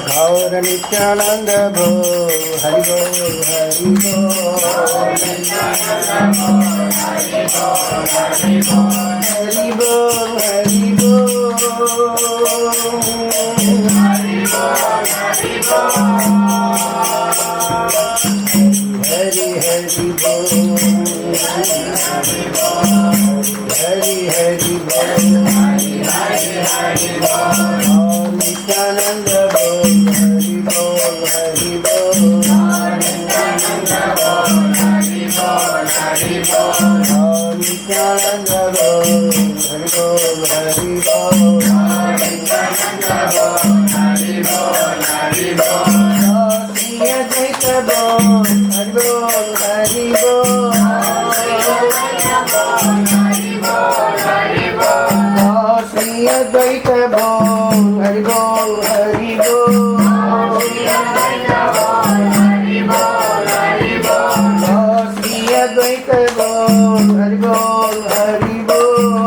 गौर नित्यानंद भो हरि बोल हरि बोल हरि बोल हरि हरि बोल नित्यानंद बोल हरि बोल हरि बोल नित्यानंद बोल हरि बोल हरि बोल द्वैत बोल हरि बोल हरि बोल द्वैत बोल हरि बोल हरि बोल द्वैत बोल हरि बोल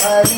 Hari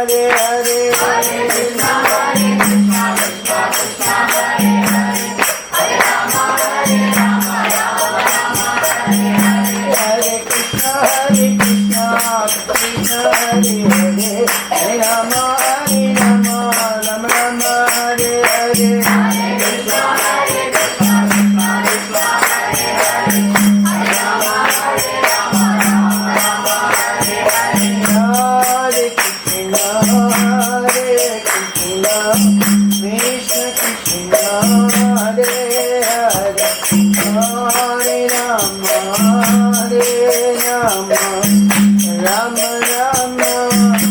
Hare Hare Hare Krishna Krishna Krishna Hare Hare Hare Rama Rama Rama Hare Hare Hare Krishna Krishna Hare Hare Hare Rama Rama Rama Hare Hare Hare Krishna Krishna Krishna Hare Hare Hare Rama Rama Rama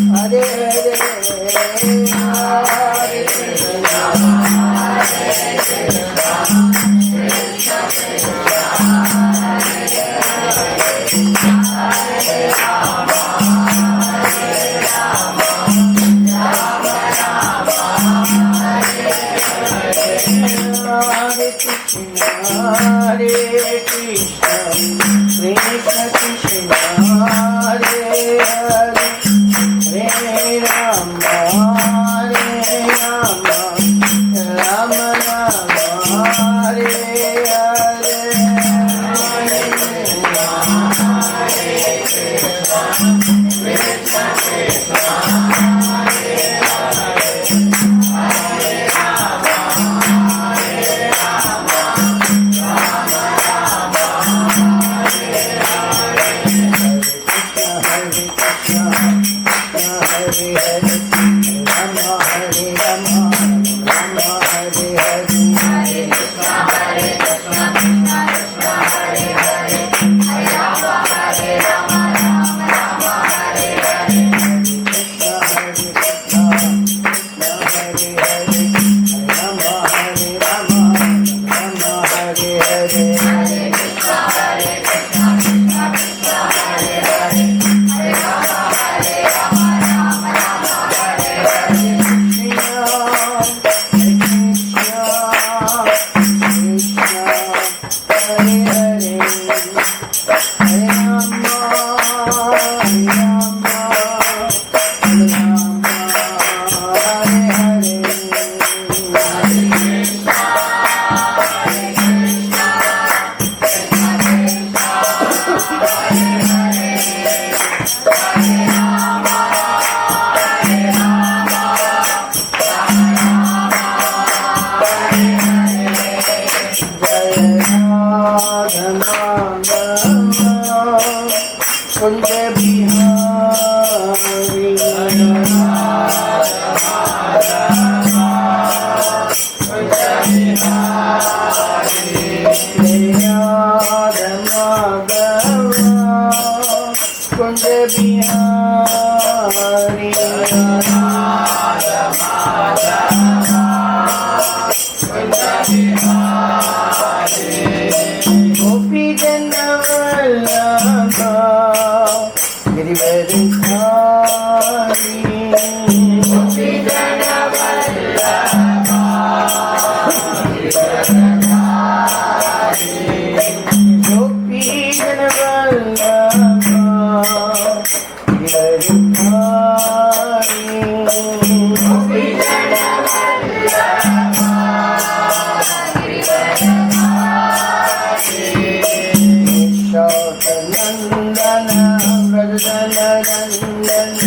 Hare Hare Hare Krishna Krishna Krishna Hare Hare Hare Rama Rama Rama Hare Hare Hare Krishna Krishna Krishna Hare Rama Hare Krishna Hare Krishna Krishna Krishna Hare Hare Hare Rama Rama Rama Hare Hare Krishna Krishna Kunja Bihari Kunja Bihari Gopi Jana Vallabha Girivardhari Gopi Jana Vallabha Gopi Jana Vallabha Girivardhari Gopi Jana Vallabha Nandana Vrajana Hare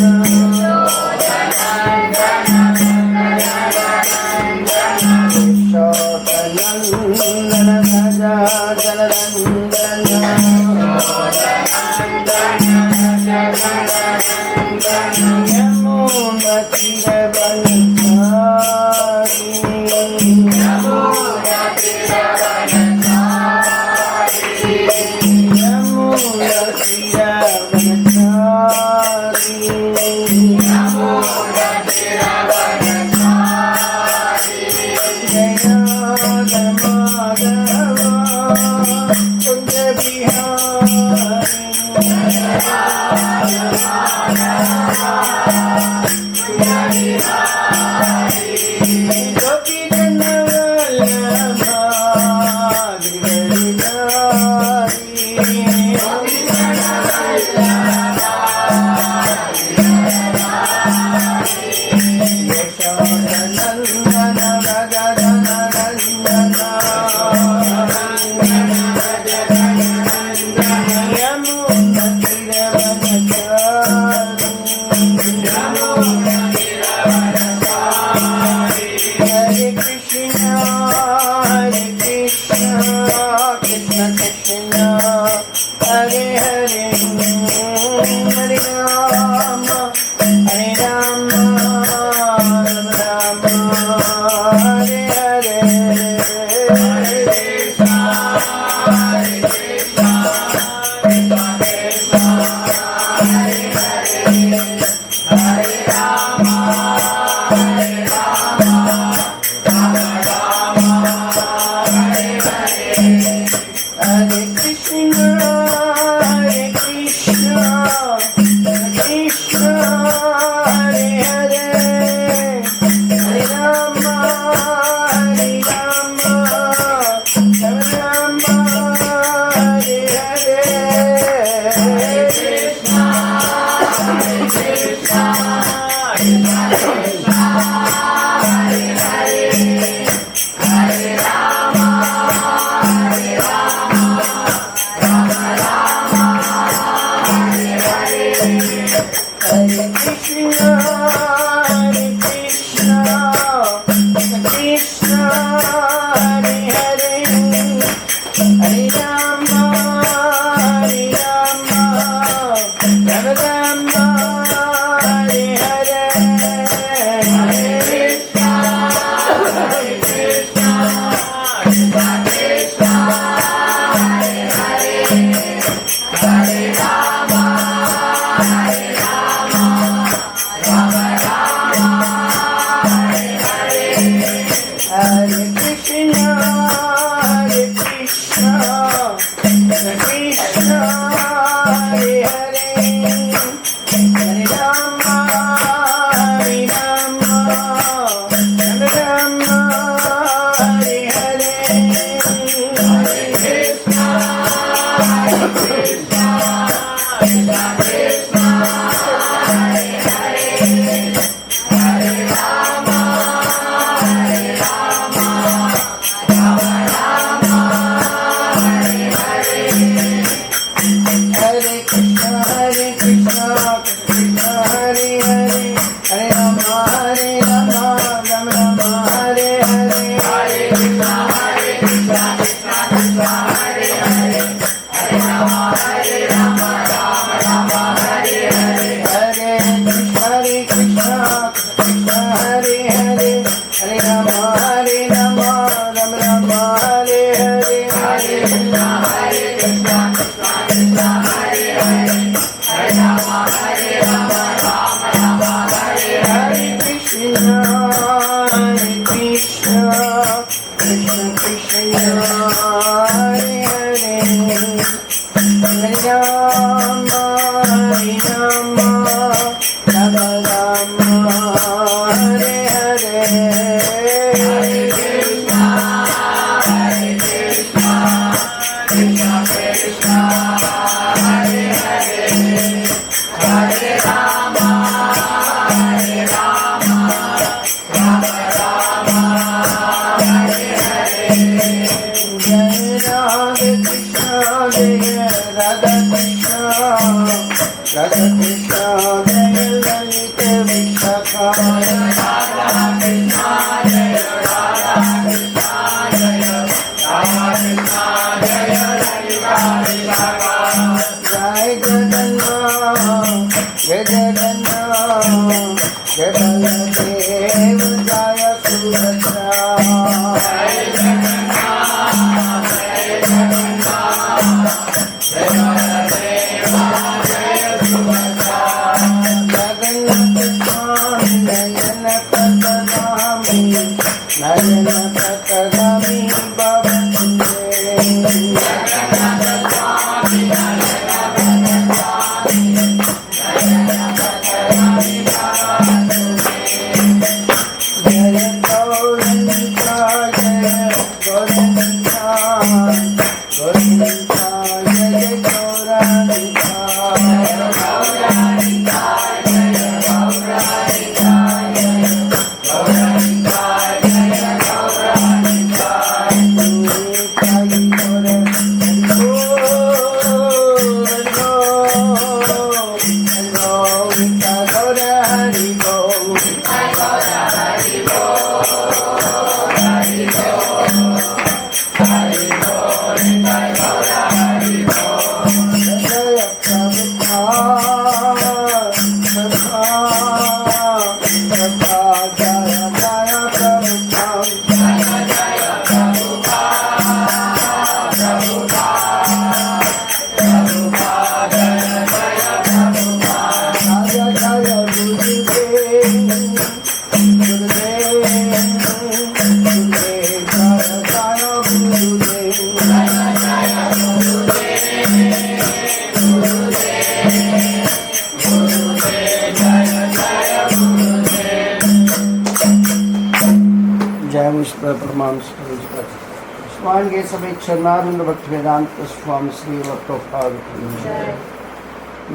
स्वामी समेत शरणानंद भक्त वेदांत स्वामी श्री प्रभुपाद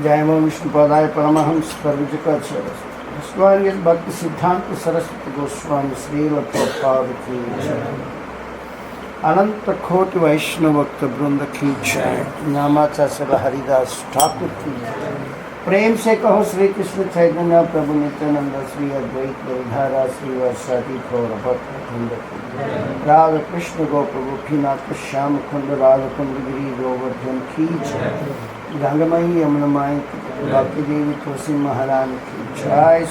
जय मो विष्णुपादाय परमहंस परमजकाचार्य स्वामी भक्ति सिद्धांत सरस्वती गोस्वामी श्री प्रभुपाद की अनंत कोटि वैष्णव भक्त वृंद की जय। नामाचा सभा हरिदास ठाकुर की प्रेम से कहो श्री कृष्ण चैतन्य प्रभु नित्यानंद श्री अद्वैत गिरिधारा श्री वैशाखी गौर भक्त राधा कृष्ण गोप गोपीनाथ श्याम कुंड राधा कुंड गिरी गोवर्धन की जय। गंगमयी यमुनमाई भक्ति देवी तुलसी महारानी की जय।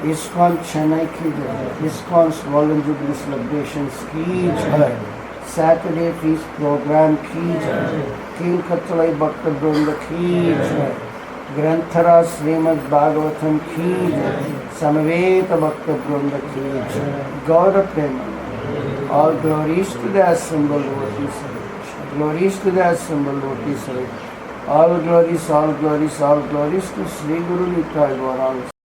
ISKCON Chennai की जय, ISKCON's Golden Jubilee celebrations की जय, Saturday feast program की जय, King Kathalai Bhakta Vrinda की जय, ग्रंथरा श्रीमद् भागवतम की जय, समवेत भक्त वृंद की जय, गौर प्रेम। All glories to the assembled devotees. Glories to the assembled devotees. All glories to Sri Guru Nitai Gauranga.